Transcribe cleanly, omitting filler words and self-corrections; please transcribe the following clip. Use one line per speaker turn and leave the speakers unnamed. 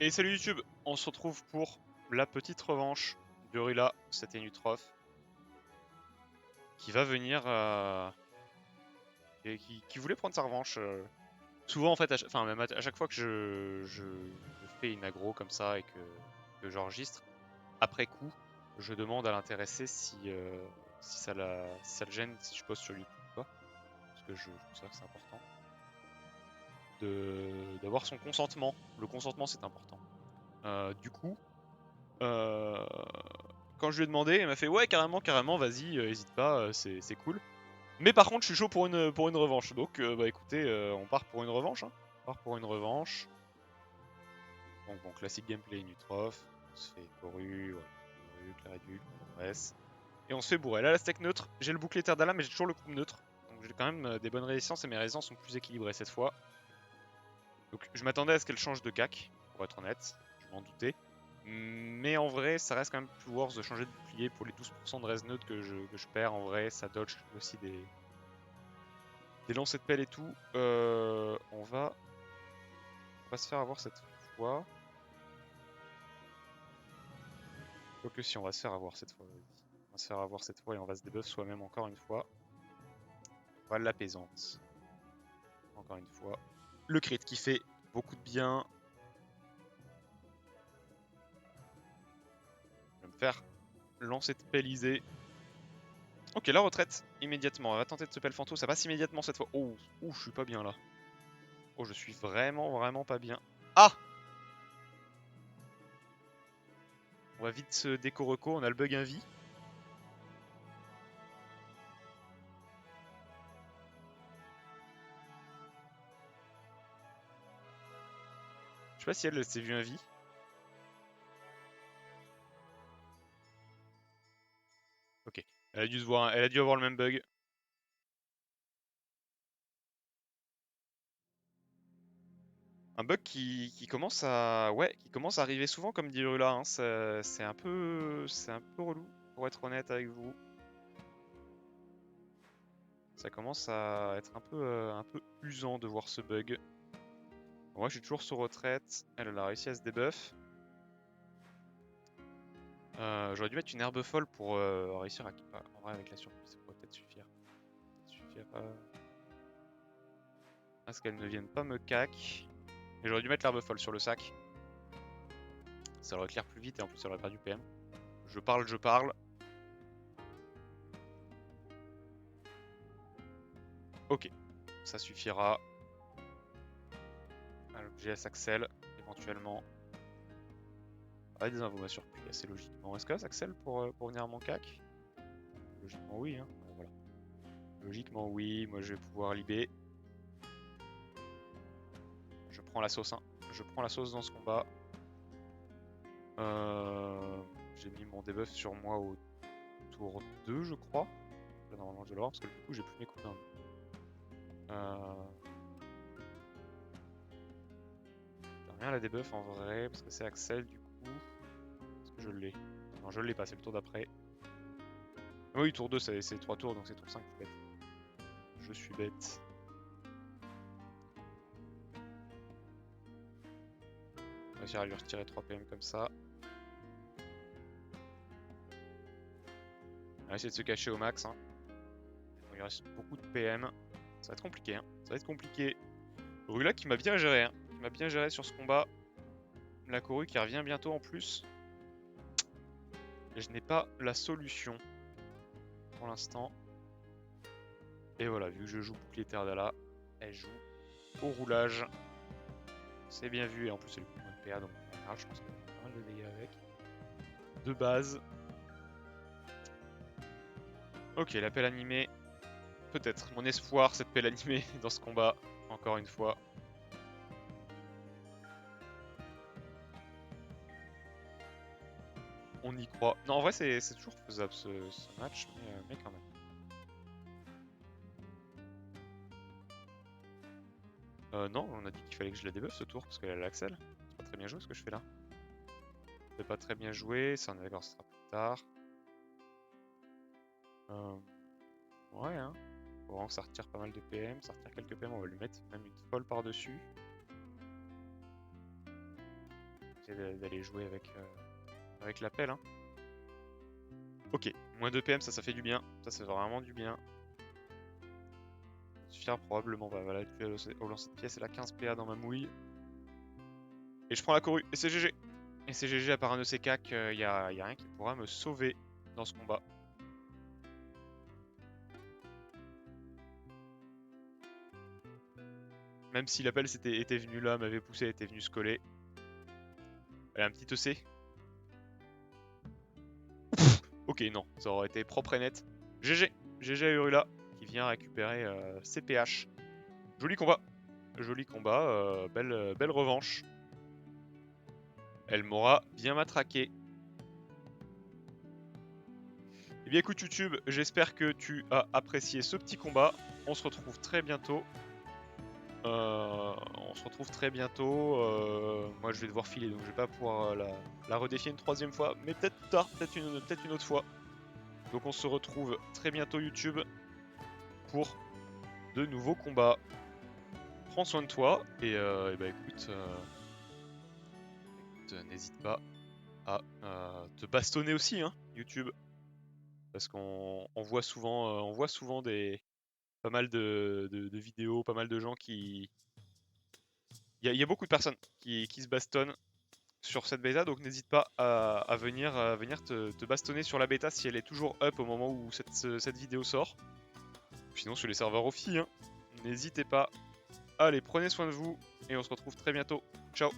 Et salut YouTube, on se retrouve pour la petite revanche de Rula, c'était Nutrof, qui va venir, et qui voulait prendre sa revanche. Souvent en fait, enfin même à chaque fois que je fais une aggro comme ça et que j'enregistre, après coup, je demande à l'intéressé si ça le gêne si je poste sur YouTube ou pas, parce que je trouve ça que c'est important d'avoir son consentement. Le consentement c'est important. Du coup, euh, quand je lui ai demandé, elle m'a fait ouais carrément, carrément, vas-y, hésite pas, c'est cool. Mais par contre, je suis chaud pour une revanche. Donc bah écoutez, on part pour une revanche. Hein. On part pour une revanche. Donc bon, classique gameplay Nutrof. On se fait Coru, ouais, Coru, Claréduc, Maladresse. Et on se fait bourrer. Là, la stack neutre, j'ai le bouclier Terre d'Ala, mais j'ai toujours le coup neutre. Donc j'ai quand même des bonnes résistances et mes résistances sont plus équilibrées cette fois. Donc je m'attendais à ce qu'elle change de cac, pour être honnête. Je m'en doutais. Mais en vrai, ça reste quand même plus worth de changer de bouclier pour les 12% de res neutre que je perds. En vrai, ça dodge aussi des lancers de pelle et tout. On va se faire avoir cette fois. Quoique si, on va se faire avoir cette fois. Oui. On va se faire avoir cette fois et on va se debuff soi-même encore une fois. Voilà l'apaisante. Encore une fois. Le crit qui fait beaucoup de bien. Je vais me faire lancer de pellisé. Ok, la retraite immédiatement. Elle va tenter de se pelle fanto. Ça passe immédiatement cette fois. Oh, je suis pas bien là. Oh, je suis vraiment, vraiment pas bien. Ah! On va vite se déco-reco. On a le bug invi. Je sais pas si elle s'est vue invi. Ok. Elle a dû se voir, elle a dû avoir le même bug. Un bug qui commence à, ouais, qui commence à arriver souvent comme dit Rula. Hein. C'est un peu relou pour être honnête avec vous. Ça commence à être un peu usant de voir ce bug. Moi, je suis toujours sur retraite. Elle a réussi à se debuff. J'aurais dû mettre une herbe folle pour réussir à. En vrai, avec la surprise, ça pourrait peut-être suffire. À ce qu'elle ne vienne pas me cac. Et j'aurais dû mettre l'herbe folle sur le sac. Ça aurait éclairé plus vite et en plus, ça aurait perdu PM. Je parle. Ok, ça suffira. L'objet s'accèle éventuellement. Ah, des infos m'a surpris assez logiquement. Est-ce que ça s'accèle pour venir à mon cac? Logiquement oui, hein. Voilà. Logiquement oui, moi je vais pouvoir libérer. Je prends la sauce, hein. Je prends la sauce dans ce combat. J'ai mis mon debuff sur moi au tour 2 je crois. Là normalement je vais l'avoir parce que du coup j'ai plus mes coups J'aime bien la debuff en vrai parce que c'est Axel du coup. Est-ce que je l'ai? Non je l'ai pas, c'est le tour d'après. Ah oui, tour 2 c'est 3 tours donc c'est tour 5 bête. Je suis bête. On va réussir à lui retirer 3 PM comme ça. On va essayer de se cacher au max. Hein. Il lui reste beaucoup de PM. Ça va être compliqué. Hein. Ça va être compliqué. Rula qui m'a bien géré. Hein. Qui m'a bien géré sur ce combat. La Coru qui revient bientôt en plus. Et je n'ai pas la solution pour l'instant. Et voilà, vu que je joue bouclier Terdala, elle joue au roulage. C'est bien vu. Et en plus, c'est le coup de PA. Donc en général, je pense qu'elle a pas mal de dégâts avec. De base. Ok, la pelle animée. Peut-être. Mon espoir, cette pelle animée dans ce combat. Encore une fois. On y croit. Non, en vrai, c'est toujours faisable ce match, mais quand même. Non, on a dit qu'il fallait que je la débuffe ce tour parce qu'elle a l'accel. C'est pas très bien joué ce que je fais là. C'est pas très bien joué, ça on est d'accord, ce sera plus tard. Ouais, hein. Faut vraiment que ça retire pas mal de PM, ça retire quelques PM, on va lui mettre même une folle par-dessus. arrêter d'aller jouer avec la pelle. Hein. Ok, moins 2 PM, ça fait du bien. Ça fait vraiment du bien. Ça suffira probablement. Bah, voilà, au lancer de pièce, elle a 15 PA dans ma mouille. Et je prends la courue, et c'est GG. Et c'est GG, à part un de ces cacs, y a rien qui pourra me sauver dans ce combat. Même si l'appel était venu là, m'avait poussé, était venu se coller. Elle a un petit EC. Ok, non, ça aurait été propre et net. GG, GG à Urula, qui vient récupérer CPH. Joli combat, belle revanche. Elle m'aura bien matraqué. Eh bien écoute YouTube, j'espère que tu as apprécié ce petit combat. On se retrouve très bientôt. Moi je vais devoir filer, donc je vais pas pouvoir la redéfier une troisième fois, mais peut-être plus tard, peut-être une autre fois. Donc on se retrouve très bientôt YouTube pour de nouveaux combats. Prends soin de toi et bah écoute, n'hésite pas à te bastonner aussi, hein, YouTube, parce qu'on voit souvent pas mal de vidéos, pas mal de gens qui... Il y a beaucoup de personnes qui se bastonnent sur cette bêta, donc n'hésite pas à venir te bastonner sur la bêta si elle est toujours up au moment où cette vidéo sort. Sinon sur les serveurs offi, hein. N'hésitez pas. Allez, prenez soin de vous et on se retrouve très bientôt. Ciao.